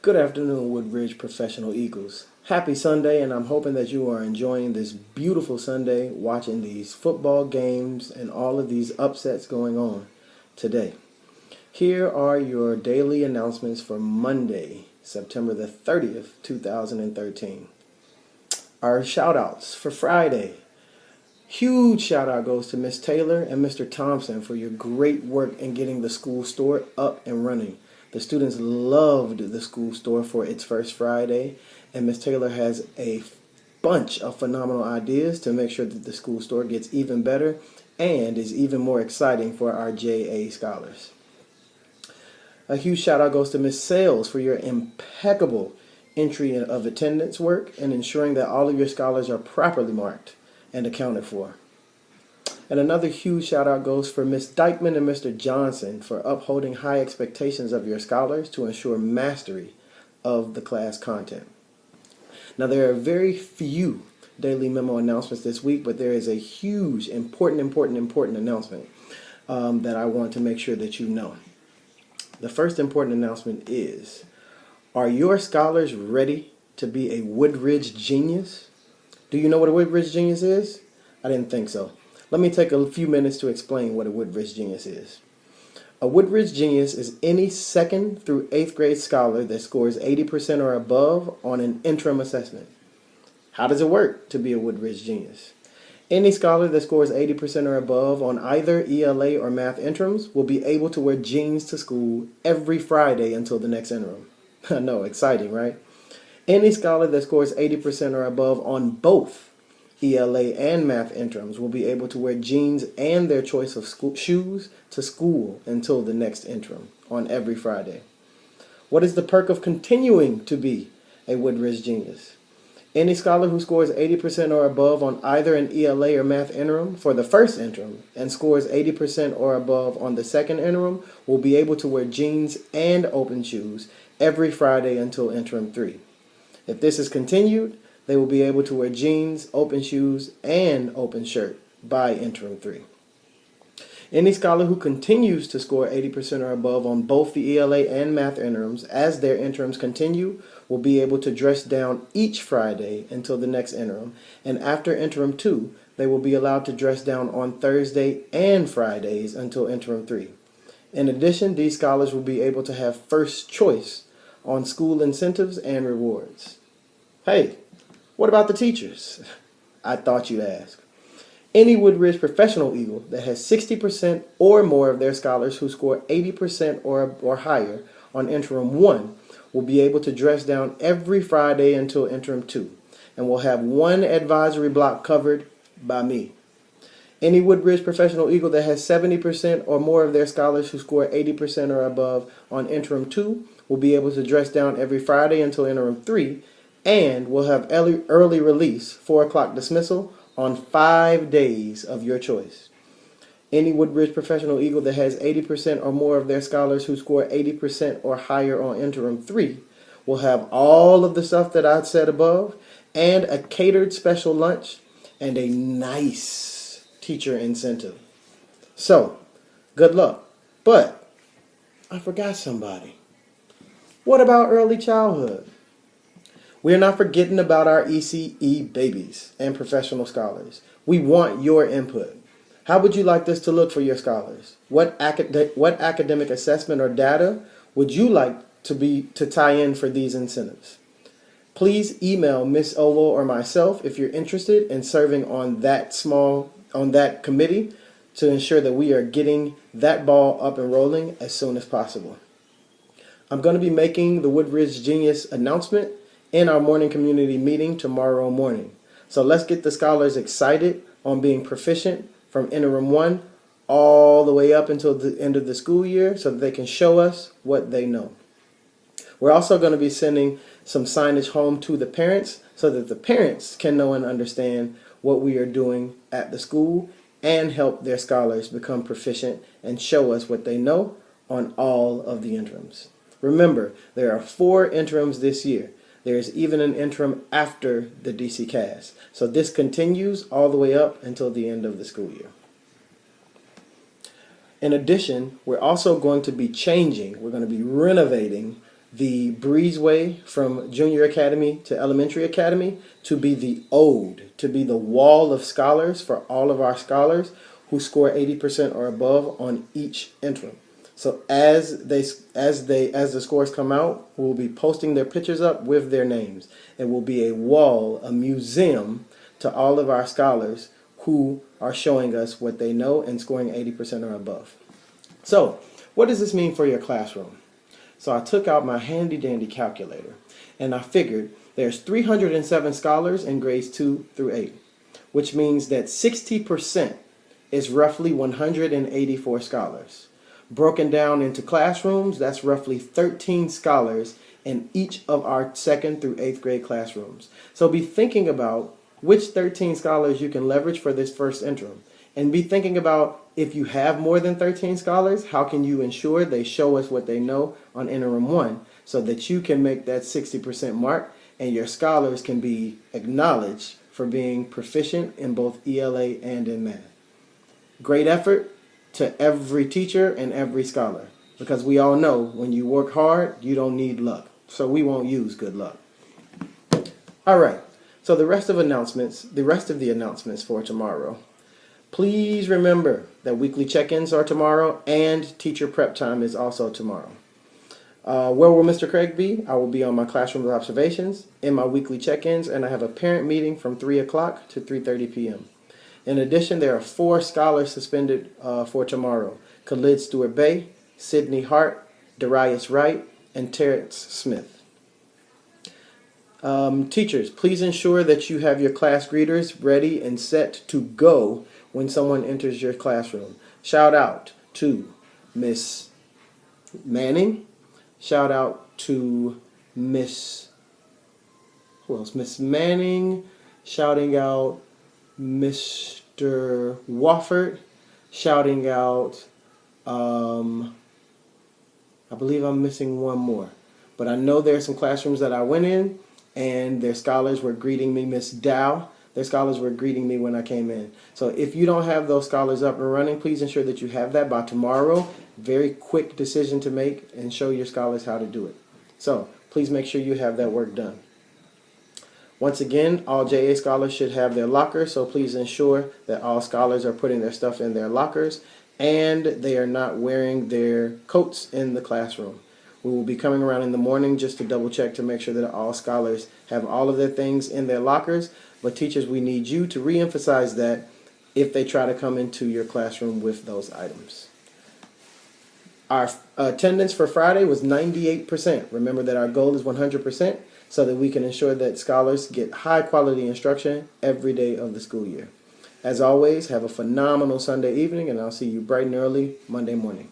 Good afternoon, Woodbridge Professional Eagles. Happy Sunday, and I'm hoping that you are enjoying this beautiful Sunday watching these football games and all of these upsets going on today. Here are your daily announcements for Monday, September the 30th, 2013. Our shout-outs for Friday. Huge shout-out goes to Miss Taylor and Mr. Thompson for your great work in getting the school store up and running. The students loved the school store for its first Friday, and Miss Taylor has a bunch of phenomenal ideas to make sure that the school store gets even better and is even more exciting for our JA scholars. A huge shout out goes to Miss Sales for your impeccable entry of attendance work and ensuring that all of your scholars are properly marked and accounted for. And another huge shout out goes for Ms. Dykeman and Mr. Johnson for upholding high expectations of your scholars to ensure mastery of the class content. Now, there are very few daily memo announcements this week, but there is a huge, important announcement that I want to make sure that you know. The first important announcement is, are your scholars ready to be a Woodbridge genius? Do you know what a Woodbridge genius is? I didn't think so. Let me take a few minutes to explain what a Woodbridge genius is. A Woodbridge genius is any 2nd through 8th grade scholar that scores 80% or above on an interim assessment. How does it work to be a Woodbridge genius? Any scholar that scores 80% or above on either ELA or math interims will be able to wear jeans to school every Friday until the next interim. I know, exciting, right? Any scholar that scores 80% or above on both ELA and math interims will be able to wear jeans and their choice of shoes to school until the next interim on every Friday. What is the perk of continuing to be a Woodbridge genius? Any scholar who scores 80% or above on either an ELA or math interim for the first interim and scores 80% or above on the second interim will be able to wear jeans and open shoes every Friday until interim 3. If this is continued, they will be able to wear jeans, open shoes, and open shirt by interim 3. Any scholar who continues to score 80% or above on both the ELA and math interims as their interims continue will be able to dress down each Friday until the next interim, and after interim 2, they will be allowed to dress down on Thursday and Fridays until interim 3. In addition, these scholars will be able to have first choice on school incentives and rewards. Hey, what about the teachers? I thought you'd ask. Any Woodbridge Professional Eagle that has 60% or more of their scholars who score 80% or higher on interim 1 will be able to dress down every Friday until interim 2 and will have one advisory block covered by me. Any Woodbridge Professional Eagle that has 70% or more of their scholars who score 80% or above on interim 2 will be able to dress down every Friday until interim 3 and will have early release, 4 o'clock dismissal, on 5 days of your choice. Any Woodbridge Professional Eagle that has 80% or more of their scholars who score 80% or higher on interim 3 will have all of the stuff that I said above and a catered special lunch and a nice teacher incentive. So, good luck. But I forgot somebody. What about early childhood? We're not forgetting about our ECE babies and professional scholars. We want your input. How would you like this to look for your scholars? What academic assessment or data would you like to tie in for these incentives? Please email Miss Owo or myself if you're interested in serving on that committee to ensure that we are getting that ball up and rolling as soon as possible. I'm going to be making the Woodbridge Genius announcement in our morning community meeting tomorrow morning. So let's get the scholars excited on being proficient from interim 1 all the way up until the end of the school year so that they can show us what they know. We're also going to be sending some signage home to the parents so that the parents can know and understand what we are doing at the school and help their scholars become proficient and show us what they know on all of the interims. Remember, there are 4 interims this year. There's even an interim after the DC CAS. So this continues all the way up until the end of the school year. In addition, we're also going to be changing, we're going to be renovating the breezeway from junior academy to elementary academy to be the ode, to be the wall of scholars for all of our scholars who score 80% or above on each interim. So as the scores come out, we'll be posting their pictures up with their names. It will be a wall, a museum to all of our scholars who are showing us what they know and scoring 80% or above. So, what does this mean for your classroom? So I took out my handy dandy calculator and I figured there's 307 scholars in grades 2 through 8, which means that 60% is roughly 184 scholars. Broken down into classrooms, that's roughly 13 scholars in each of our 2nd through 8th grade classrooms. So be thinking about which 13 scholars you can leverage for this first interim. And be thinking about, if you have more than 13 scholars, how can you ensure they show us what they know on interim 1 so that you can make that 60% mark and your scholars can be acknowledged for being proficient in both ELA and in math. Great effort to every teacher and every scholar, because we all know when you work hard, you don't need luck. So we won't use good luck. All right. So the rest of the announcements for tomorrow. Please remember that weekly check-ins are tomorrow and teacher prep time is also tomorrow. Where will Mr. Craig be? I will be on my classroom observations, in my weekly check-ins, and I have a parent meeting from 3 o'clock to 3:30 p.m. In addition, there are 4 scholars suspended for tomorrow: Khalid Stewart Bay, Sydney Hart, Darius Wright, and Terrence Smith. Teachers, please ensure that you have your class greeters ready and set to go when someone enters your classroom. Shout out to Miss Manning. Shout out to Miss Manning. Shouting out Mr. Wofford. Shouting out, I believe I'm missing one more. But I know there are some classrooms that I went in and their scholars were greeting me. Miss Dow, their scholars were greeting me when I came in. So if you don't have those scholars up and running, please ensure that you have that by tomorrow. Very quick decision to make, and show your scholars how to do it. So please make sure you have that work done. Once again, all JA scholars should have their lockers, so please ensure that all scholars are putting their stuff in their lockers and they are not wearing their coats in the classroom. We will be coming around in the morning just to double check to make sure that all scholars have all of their things in their lockers. But teachers, we need you to reemphasize that if they try to come into your classroom with those items. Our attendance for Friday was 98%. Remember that our goal is 100% so that we can ensure that scholars get high quality instruction every day of the school year. As always, have a phenomenal Sunday evening, and I'll see you bright and early Monday morning.